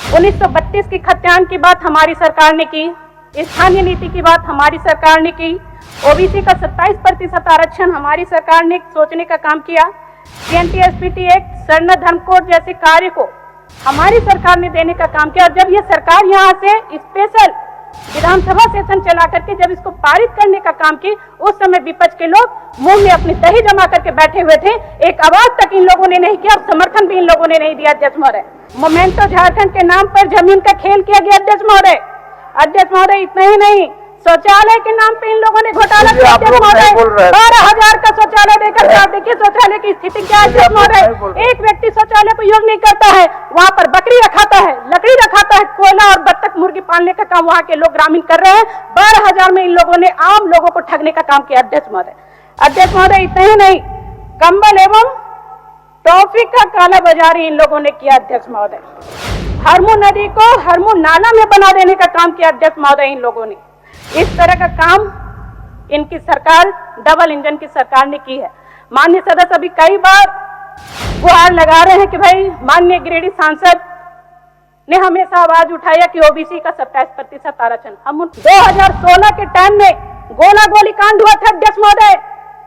1932 की खतियान की बात हमारी सरकार ने की, स्थानीय नीति की बात हमारी सरकार ने की, ओबीसी का 27% आरक्षण हमारी सरकार ने सोचने का काम किया, CNT-SPT एक्ट, स्वर्ण धर्म कोड जैसे कार्य को हमारी सरकार ने देने का काम किया। और जब ये सरकार यहाँ से स्पेशल विधानसभा सेशन चला करके जब इसको पारित करने का काम की, उस समय विपक्ष के लोग मुंह में अपनी दही जमा करके बैठे हुए थे। एक आवाज तक इन लोगों ने नहीं किया और समर्थन भी इन लोगों ने नहीं दिया। अध्यक्ष महोदय, मोमेंटो झारखंड के नाम पर जमीन का खेल किया गया। अध्यक्ष महोदय, इतना ही नहीं, शौचालय के नाम पे इन लोगों ने घोटाला किया। अध्यक्ष महोदय, 12,000 का शौचालय देकर आप देखिए शौचालय की स्थिति क्या है। अध्यक्ष महोदय, एक व्यक्ति शौचालय को योग नहीं करता है, वहाँ पर बकरी रखाता है, लकड़ी रखाता है, कोयला और बत्तख मुर्गी पालने का काम वहाँ के लोग ग्रामीण कर रहे हैं। 12,000 में इन लोगों ने आम लोगों को ठगने का काम किया। अध्यक्ष महोदय, इतना ही नहीं, कंबल एवं टॉफी का काला बाजारी इन लोगों ने किया। अध्यक्ष महोदय, हरमू नदी को हरमू नाला में बना देने का काम किया। अध्यक्ष महोदय, इन लोगों ने इस तरह का काम इनकी सरकार, डबल इंजन की सरकार ने की है। माननीय सदस्य अभी कई बार गुहार लगा रहे हैं कि भाई माननीय गिरिडीह सांसद ने हमेशा आवाज उठाया कि ओबीसी का 27% आरक्षण। हम 2016 के टाइम में गोला गोली कांड हुआ था। अध्यक्ष महोदय,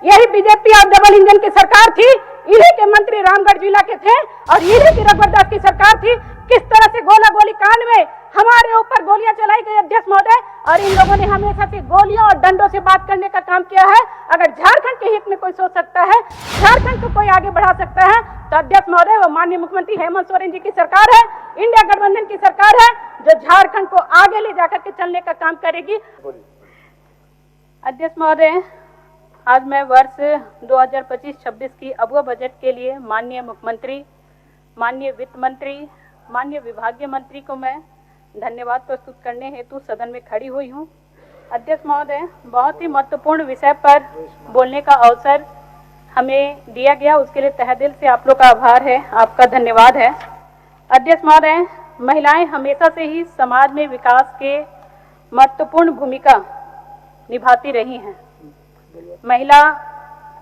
यही बीजेपी और डबल इंजन की सरकार थी, इन्हीं के मंत्री रामगढ़ जिला के थे और इन्हीं की रघुवर दास की सरकार थी। किस तरह से गोला गोली कांड में हमारे ऊपर गोलियां चलाई गई। अध्यक्ष महोदय, और इन लोगों ने हमेशा से गोलियों और डंडों से बात करने का काम किया है। अगर झारखंड के हित में कोई सोच सकता है, झारखंड को कोई आगे बढ़ा सकता है, तो अध्यक्ष महोदय वो माननीय मुख्यमंत्री हेमंत सोरेन जी की सरकार है, इंडिया गठबंधन की सरकार है, जो झारखंड को आगे ले जाकर के चलने का काम करेगी। अध्यक्ष महोदय, आज मैं वर्ष 2025-26 की अगुआ बजट के लिए माननीय मुख्यमंत्री, माननीय वित्त मंत्री, माननीय विभागीय मंत्री को मैं धन्यवाद प्रस्तुत करने हेतु सदन में खड़ी हुई हूँ। अध्यक्ष महोदय, बहुत ही महत्वपूर्ण विषय पर बोलने का अवसर हमें दिया गया, उसके लिए तहे दिल से आप लोग का आभार है, आपका धन्यवाद है। अध्यक्ष महोदय, महिलाएं हमेशा से ही समाज में विकास के महत्वपूर्ण भूमिका निभाती रही हैं। महिला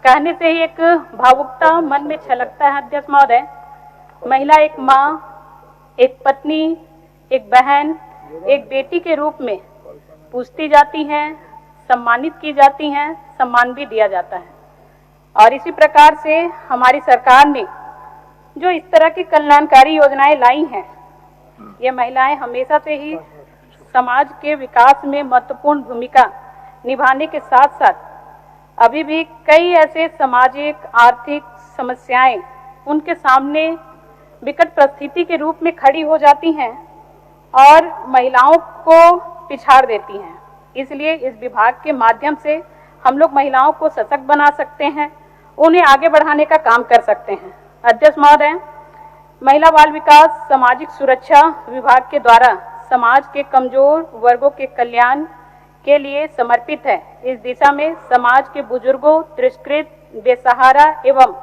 कहने से ही एक भावुकता मन में छलकता है। अध्यक्ष महोदय, महिला एक माँ, एक पत्नी, एक बहन, एक बेटी के रूप में पूछती जाती हैं, सम्मानित की जाती हैं, सम्मान भी दिया जाता है। और इसी प्रकार से हमारी सरकार ने जो इस तरह की कल्याणकारी योजनाएं लाई हैं, ये महिलाएं हमेशा से ही समाज के विकास में महत्वपूर्ण भूमिका निभाने के साथ साथ अभी भी कई ऐसे सामाजिक आर्थिक समस्याएं उनके सामने विकट परिस्थिति के रूप में खड़ी हो जाती हैं और महिलाओं को पिछाड़ देती हैं। इसलिए इस विभाग के माध्यम से हम लोग महिलाओं को सशक्त बना सकते हैं, उन्हें आगे बढ़ाने का काम कर सकते हैं। अध्यक्ष महोदय, महिला बाल विकास सामाजिक सुरक्षा विभाग के द्वारा समाज के कमजोर वर्गों के कल्याण के लिए समर्पित है। इस दिशा में समाज के बुजुर्गों, तिरस्कृत, बेसहारा एवं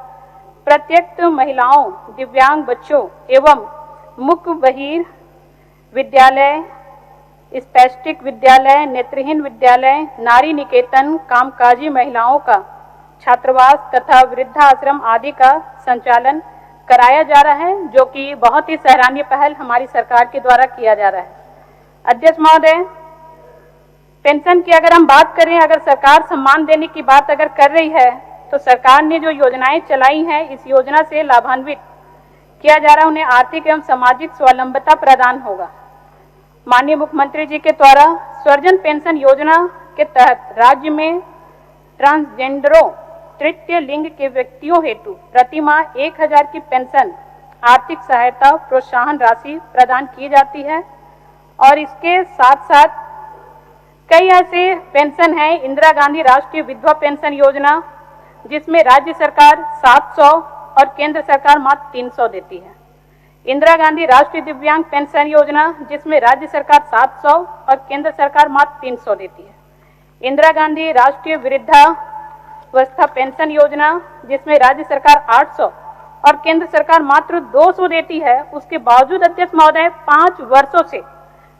प्रत्यक्त महिलाओं, दिव्यांग बच्चों एवं मुख्य बहिर विद्यालय, स्पैस्टिक विद्यालय, नेत्रहीन विद्यालय, नारी निकेतन, कामकाजी महिलाओं का छात्रावास तथा वृद्धाश्रम आदि का संचालन कराया जा रहा है, जो कि बहुत ही सराहनीय पहल हमारी सरकार के द्वारा किया जा रहा है। अध्यक्ष महोदय, पेंशन की अगर हम बात करें, अगर सरकार सम्मान देने की बात अगर कर रही है, तो सरकार ने जो योजनाएं चलाई हैं, इस योजना से लाभान्वित किया जा रहा है, उन्हें आर्थिक एवं सामाजिक स्वावलंबता प्रदान होगा। माननीय मुख्यमंत्री जी के द्वारा स्वर्जन पेंशन योजना के तहत राज्य में ट्रांसजेंडरों, तृतीय लिंग के व्यक्तियों हेतु प्रति माह 1,000 की पेंशन आर्थिक सहायता प्रोत्साहन राशि प्रदान की जाती है। और इसके साथ साथ कई ऐसे पेंशन हैं, इंदिरा गांधी राष्ट्रीय विधवा पेंशन योजना, जिसमें राज्य सरकार 700 और केंद्र सरकार मात्र 300 देती है। इंदिरा गांधी राष्ट्रीय दिव्यांग पेंशन योजना, जिसमें राज्य सरकार 700 और केंद्र सरकार मात्र 300 देती है। इंदिरा गांधी राष्ट्रीय वृद्धावस्था पेंशन योजना, जिसमें राज्य सरकार 800 और केंद्र सरकार मात्र 200 देती है। उसके बावजूद अध्यक्ष महोदय, 5 वर्षों से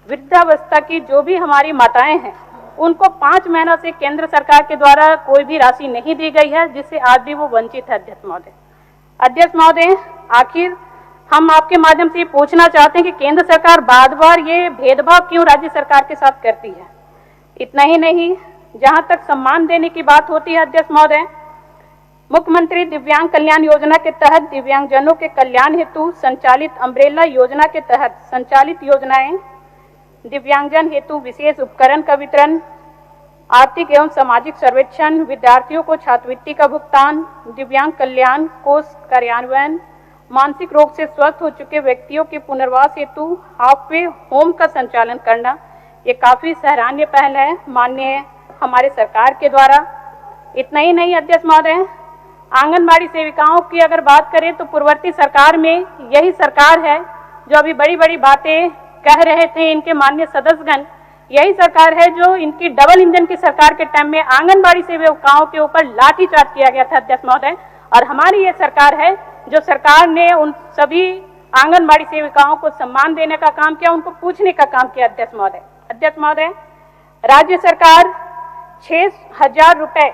वृद्धावस्था की जो भी हमारी माताएं हैं, उनको 5 महीनों से केंद्र सरकार के द्वारा कोई भी राशि नहीं दी गई है, जिससे आज भी वो वंचित है। अध्यक्ष महोदय, आखिर हम आपके माध्यम से ये पूछना चाहते हैं कि केंद्र सरकार बार बार ये भेदभाव क्यों राज्य सरकार के साथ करती है। इतना ही नहीं, जहां तक सम्मान देने की बात होती है अध्यक्ष महोदय, मुख्यमंत्री दिव्यांग कल्याण योजना के तहत दिव्यांगजनों के कल्याण हेतु संचालित अम्ब्रेला योजना के तहत संचालित योजनाएं, दिव्यांगजन हेतु विशेष उपकरण का वितरण, आर्थिक एवं सामाजिक सर्वेक्षण, विद्यार्थियों को छात्रवृत्ति का भुगतान, दिव्यांग कल्याण कोष कार्यान्वयन, मानसिक रोग से स्वस्थ हो चुके व्यक्तियों के पुनर्वास हेतु हाफवे होम का संचालन करना, ये काफी सराहनीय पहल है माननीय हमारे सरकार के द्वारा। इतना ही नहीं अध्यक्ष महोदय, आंगनबाड़ी सेविकाओं की अगर बात करें तो पूर्ववर्ती सरकार में यही सरकार है जो अभी बड़ी बड़ी बातें कह रहे थे इनके माननीय सदस्यगण, यही सरकार है जो इनकी डबल इंजन की सरकार के टाइम में आंगनबाड़ी सेविकाओं के ऊपर लाठीचार्ज किया गया था अध्यक्ष महोदय। और हमारी ये सरकार है जो सरकार ने उन सभी आंगनबाड़ी सेविकाओं को सम्मान देने का काम किया, उनको पूछने का काम किया अध्यक्ष महोदय। अध्यक्ष महोदय, राज्य सरकार 6,000 रुपए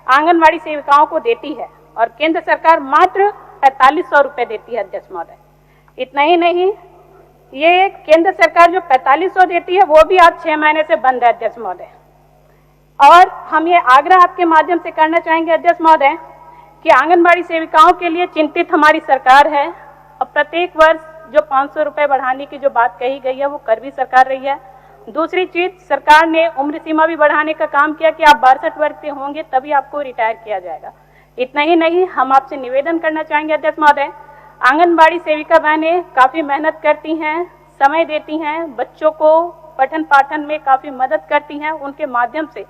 आंगनबाड़ी सेविकाओं को देती है और केंद्र सरकार मात्र 4500 रुपए देती है अध्यक्ष महोदय। इतना ही नहीं, ये केंद्र सरकार जो 4500 देती है वो भी आज 6 महीने से बंद है अध्यक्ष महोदय। और हम ये आग्रह आपके माध्यम से करना चाहेंगे अध्यक्ष महोदय कि आंगनबाड़ी सेविकाओं के लिए चिंतित हमारी सरकार है और प्रत्येक वर्ष जो 500 रुपए बढ़ाने की जो बात कही गई है वो कर भी सरकार रही है। दूसरी चीज, सरकार ने उम्र सीमा भी बढ़ाने का काम किया कि आप 62 वर्ष के होंगे तभी आपको रिटायर किया जाएगा। इतना ही नहीं, हम आपसे निवेदन करना चाहेंगे अध्यक्ष महोदय, आंगनबाड़ी सेविका बहनें काफी मेहनत करती हैं, समय देती हैं, बच्चों को पठन पाठन में काफी मदद करती हैं। उनके माध्यम से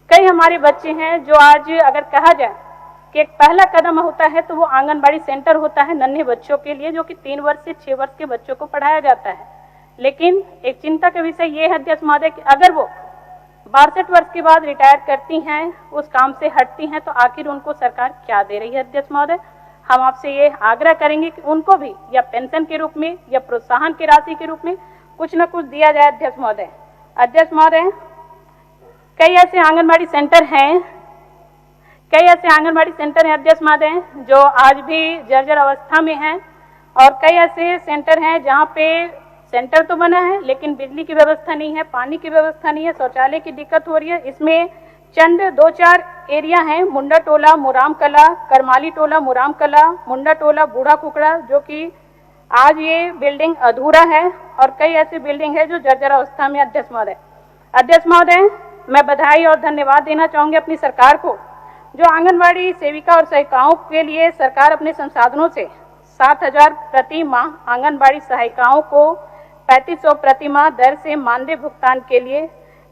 कई हमारे बच्चे हैं जो आज अगर कहा जाए कि एक पहला कदम होता है तो वो आंगनबाड़ी सेंटर होता है नन्हे बच्चों के लिए, जो कि 3 वर्ष से 6 वर्ष के बच्चों को पढ़ाया जाता है। लेकिन एक चिंता का विषय ये है अध्यक्ष महोदय कि अगर वो 62 वर्ष के बाद रिटायर करती हैं, उस काम से हटती हैं, तो आखिर उनको सरकार क्या दे रही है अध्यक्ष महोदय। हम आपसे ये आग्रह करेंगे कि उनको भी या पेंशन के रूप में या प्रोत्साहन की राशि के रूप में कुछ न कुछ दिया जाए अध्यक्ष महोदय। अध्यक्ष महोदय, कई ऐसे आंगनबाड़ी सेंटर हैं अध्यक्ष महोदय जो आज भी जर्जर अवस्था में हैं और कई ऐसे सेंटर हैं जहाँ पे सेंटर तो बना है लेकिन बिजली की व्यवस्था नहीं है, पानी की व्यवस्था नहीं है, शौचालय की दिक्कत हो रही है। इसमें चंद 2-4 एरिया हैं, मुंडा टोला, मुराम कला, करमाली टोला, मुराम कला, मुंडा टोला, बूढ़ा कुकड़ा, जो कि आज ये बिल्डिंग अधूरा है और कई ऐसी बिल्डिंग है जो जर्जर अवस्था में अध्यक्ष महोदय। अध्यक्ष महोदय, मैं बधाई और धन्यवाद देना चाहूँगी अपनी सरकार को जो आंगनबाड़ी सेविका और सहायिकाओं के लिए सरकार अपने संसाधनों से 7,000 प्रति माह आंगनबाड़ी सहायिकाओं को 3500 प्रति माह दर से मानदेय भुगतान के लिए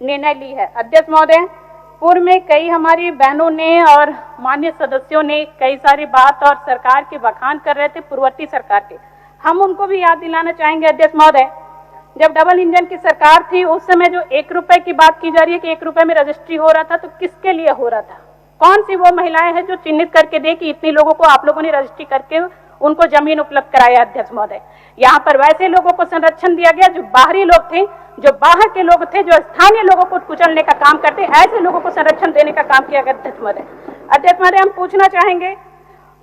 निर्णय ली है। अध्यक्ष महोदय, पूर्व में कई हमारी बहनों ने और माननीय सदस्यों ने कई सारी बात और सरकार के बखान कर रहे थे पूर्ववर्ती सरकार के, हम उनको भी याद दिलाना चाहेंगे अध्यक्ष महोदय, जब डबल इंजन की सरकार थी उस समय जो 1 रुपए की बात की जा रही है कि 1 रुपए में रजिस्ट्री हो रहा था, तो किसके लिए हो रहा था? कौन सी वो महिलाएं हैं जो चिन्हित करके दे कि इतने लोगों को आप लोगों ने रजिस्ट्री करके उनको जमीन उपलब्ध कराया अध्यक्ष महोदय। यहाँ पर वैसे लोगों को संरक्षण दिया गया जो बाहरी लोग थे, जो बाहर के लोग थे, जो स्थानीय लोगों को कुचलने का काम करते, ऐसे लोगों को संरक्षण देने का काम किया गया अध्यक्ष महोदय। अध्यक्ष महोदय, हम पूछना चाहेंगे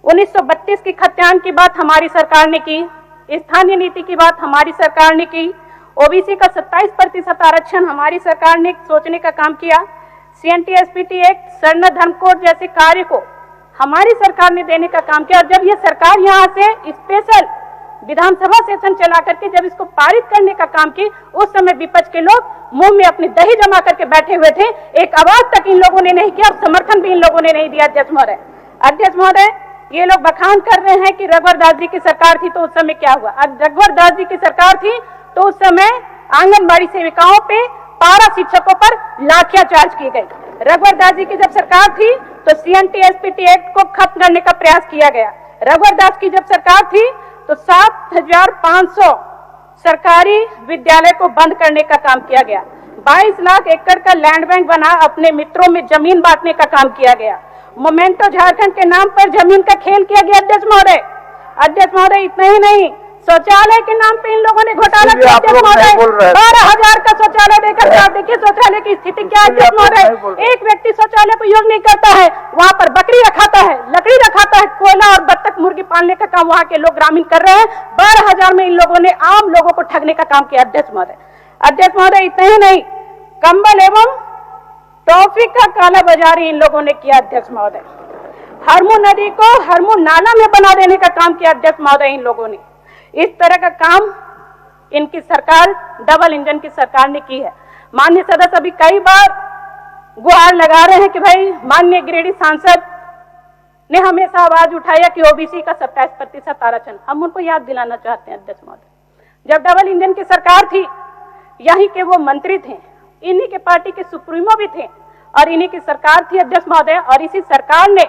1932 की खतियान की बात हमारी सरकार ने की, स्थानीय नीति की बात हमारी सरकार ने की, ओबीसी का 27% आरक्षण हमारी सरकार ने सोचने का काम किया, CNT-SPT एक्ट, स्वर्ण धर्म कोड जैसे कार्य को हमारी सरकार ने देने का काम किया। और जब ये सरकार यहाँ से स्पेशल विधानसभा सेशन चला करके जब इसको पारित करने का काम की, उस समय विपक्ष के लोग मुंह में अपनी दही जमा करके बैठे हुए थे, एक आवाज तक इन लोगों ने नहीं किया और समर्थन भी इन लोगों ने नहीं दिया अध्यक्ष महोदय। अध्यक्ष महोदय, ये लोग बखान कर रहे हैं कि रघुवर दास जी की सरकार थी तो उस समय क्या हुआ। आज रघुवर दास जी की सरकार थी तो उस समय आंगनबाड़ी सेविकाओं पे, पारा शिक्षकों पर लाठीचार्ज की गई। रघुवर दास जी की जब सरकार थी तो CNT-SPT एक्ट को खत्म करने का प्रयास किया गया। रघुवर दास की जब सरकार थी तो 7,500 सरकारी विद्यालय को बंद करने का काम किया गया। 22 लाख एकड़ का लैंड बैंक बना, अपने मित्रों में जमीन बांटने का काम किया गया। मोमेंटो झारखंड के नाम पर जमीन का खेल किया गया अध्यक्ष महोदय। अध्यक्ष महोदय, इतना ही नहीं, शौचालय के नाम पे इन लोगों ने घोटाला किया अध्यक्ष महोदय। 12,000 का शौचालय देकर के आप देखिए शौचालय की स्थिति क्या है अध्यक्ष महोदय। एक व्यक्ति शौचालय को यूज नहीं करता है, वहाँ पर बकरी रखाता है, लकड़ी रखाता है, कोयला और बत्तख मुर्गी पालने का काम वहाँ के लोग ग्रामीण कर रहे हैं। 12,000 में इन लोगों ने आम लोगों को ठगने का काम किया अध्यक्ष महोदय। अध्यक्ष महोदय इतने ही नहीं, कंबल एवं टॉफी का काला बाजारी इन लोगों ने किया अध्यक्ष महोदय। हरमू नदी को हरमू नाला में बना देने का काम किया अध्यक्ष महोदय इन लोगों ने। इस तरह का काम इनकी सरकार, डबल इंजन की सरकार ने की है। माननीय सदस्य अभी कई बार गुहार लगा रहे हैं कि भाई माननीय गिरिडीह सांसद ने हमेशा आवाज उठाया कि ओबीसी का 27% आरक्षण। हम उनको याद दिलाना चाहते हैं अध्यक्ष महोदय, जब डबल इंजन की सरकार थी, यहीं के वो मंत्री थे, इन्हीं के पार्टी के सुप्रीमो भी थे और इन्हीं की सरकार थी अध्यक्ष महोदय। और इसी सरकार ने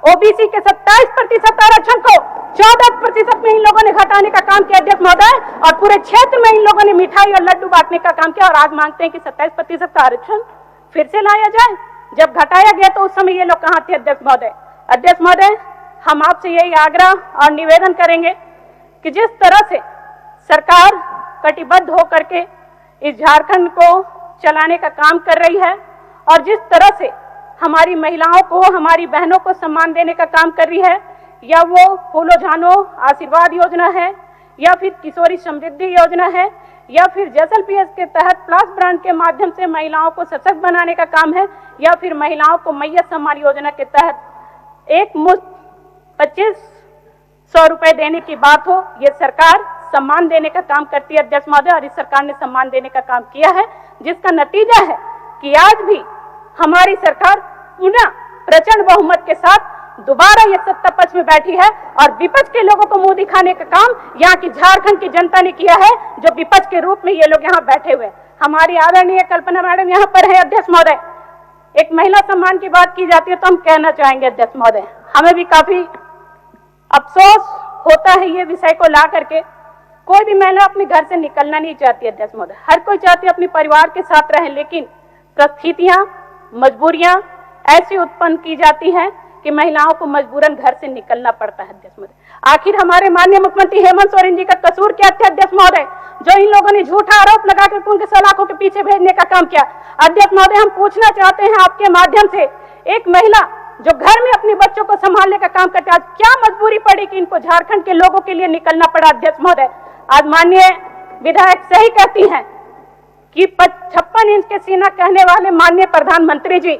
ओबीसी के 27% आरक्षण को 14% में इन लोगों ने घटाने का काम किया अध्यक्ष महोदय। और पूरे क्षेत्र में इन लोगों ने मिठाई और लड्डू बांटने का काम किया और आज मांगते हैं कि 27% का आरक्षण फिर से लाया जाए। जब घटाया गया तो उस समय ये लोग कहाँ थे अध्यक्ष महोदय। अध्यक्ष महोदय, हम आपसे यही आग्रह और निवेदन करेंगे कि जिस तरह से सरकार कटिबद्ध होकर के इस झारखंड को चलाने का काम कर रही है और जिस तरह से हमारी महिलाओं को, हमारी बहनों को सम्मान देने का काम कर रही है, या वो फूलो झानो आशीर्वाद योजना है, या फिर किशोरी समृद्धि योजना है, या फिर जैसलपीएस के तहत प्लस ब्रांड के माध्यम से महिलाओं को सशक्त बनाने का काम है, या फिर महिलाओं को मैयत सम्मान योजना के तहत एक मुश्त 2500 रुपए देने की बात हो, ये सरकार सम्मान देने का काम करती है अध्यक्ष महोदय। और इस सरकार ने सम्मान देने का काम किया है, जिसका नतीजा है कि आज भी हमारी सरकार पुनः प्रचंड बहुमत के साथ दोबारा ये सत्ता पक्ष में बैठी है और विपक्ष के लोगों को मुंह दिखाने का काम यहाँ की झारखंड की जनता ने किया है, जो विपक्ष के रूप में ये लोग यहाँ बैठे हुए। हमारी आदरणीय कल्पना मैडम यहाँ पर है अध्यक्ष महोदय। एक महिला सम्मान की बात की जाती है तो हम कहना चाहेंगे अध्यक्ष महोदय, हमें भी काफी अफसोस होता है ये विषय को ला करके। कोई भी महिला अपने घर से निकलना नहीं चाहती अध्यक्ष महोदय, हर कोई चाहती है अपने परिवार के साथ रहे, लेकिन परिस्थितियां, मजबूरियां ऐसी उत्पन्न की जाती हैं कि महिलाओं को मजबूरन घर से निकलना पड़ता है अध्यक्ष महोदय। आखिर हमारे माननीय मुख्यमंत्री हेमंत सोरेन जी का कसूर क्या था अध्यक्ष महोदय, जो इन लोगों ने झूठा आरोप लगाकर उनके सलाखों के पीछे भेजने का काम किया। अध्यक्ष महोदय, हम पूछना चाहते हैं आपके माध्यम से, एक महिला जो घर में अपने बच्चों को संभालने का काम करते, आज क्या मजबूरी पड़ी कि इनको झारखंड के लोगों के लिए निकलना पड़ा अध्यक्ष महोदय। आज माननीय विधायक सही कहती हैं कि 56 इंच के सीना कहने वाले माननीय प्रधानमंत्री जी,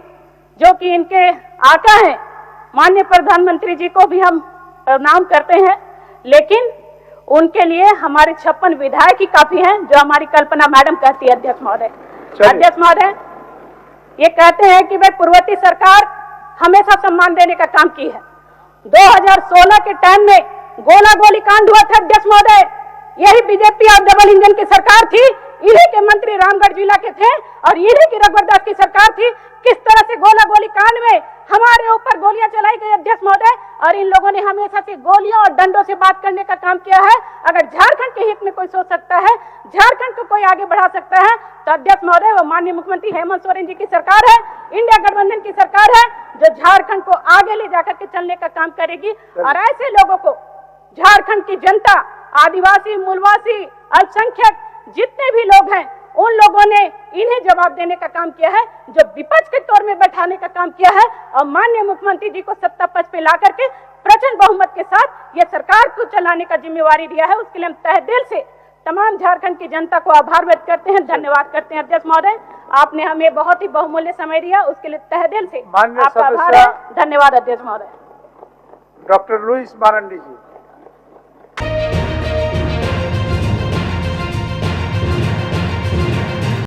जो कि इनके आका हैं, माननीय प्रधानमंत्री जी को भी हम प्रणाम करते हैं, लेकिन उनके लिए हमारे 56 विधायक ही काफी हैं, जो हमारी कल्पना मैडम कहती है अध्यक्ष महोदय। अध्यक्ष महोदय, ये कहते हैं कि भाई पूर्ववर्ती सरकार हमेशा सम्मान देने का काम की है। 2016 के टाइम में गोला गोली कांड हुआ था अध्यक्ष महोदय, यही बीजेपी और डबल इंजन की सरकार थी, इन्हीं के मंत्री रामगढ़ जिला के थे और इन्हीं की रघुवर दास की सरकार थी। किस तरह से गोला गोली कांड में हमारे ऊपर गोलियां चलाई गई अध्यक्ष महोदय, और इन लोगों ने हमेशा से गोलियों और डंडों से बात करने का काम किया है। अगर झारखंड के हित में कोई सोच सकता है, झारखंड को कोई आगे बढ़ा सकता है, तो अध्यक्ष महोदय वो माननीय मुख्यमंत्री हेमंत सोरेन जी की सरकार है, इंडिया गठबंधन की सरकार है, जो झारखंड को आगे ले जाकर के चलने का काम करेगी। और ऐसे लोगों को झारखंड की जनता, आदिवासी, मूलवासी, अल्पसंख्यक जितने भी लोग हैं, उन लोगों ने इन्हें जवाब देने का काम किया है, जो विपक्ष के तौर में बैठाने का काम किया है। और माननीय मुख्यमंत्री जी को सत्ता पक्ष पे ला करके प्रचंड बहुमत के साथ ये सरकार को चलाने का जिम्मेवारी दिया है, उसके लिए हम तहे दिल से तमाम झारखंड की जनता को आभार व्यक्त करते हैं, धन्यवाद करते हैं अध्यक्ष महोदय। आपने हमें बहुत ही बहुमूल्य समय दिया, उसके लिए तहे दिल से आपका आभार है, धन्यवाद अध्यक्ष महोदय। डॉक्टर लुईस मारंडी जी।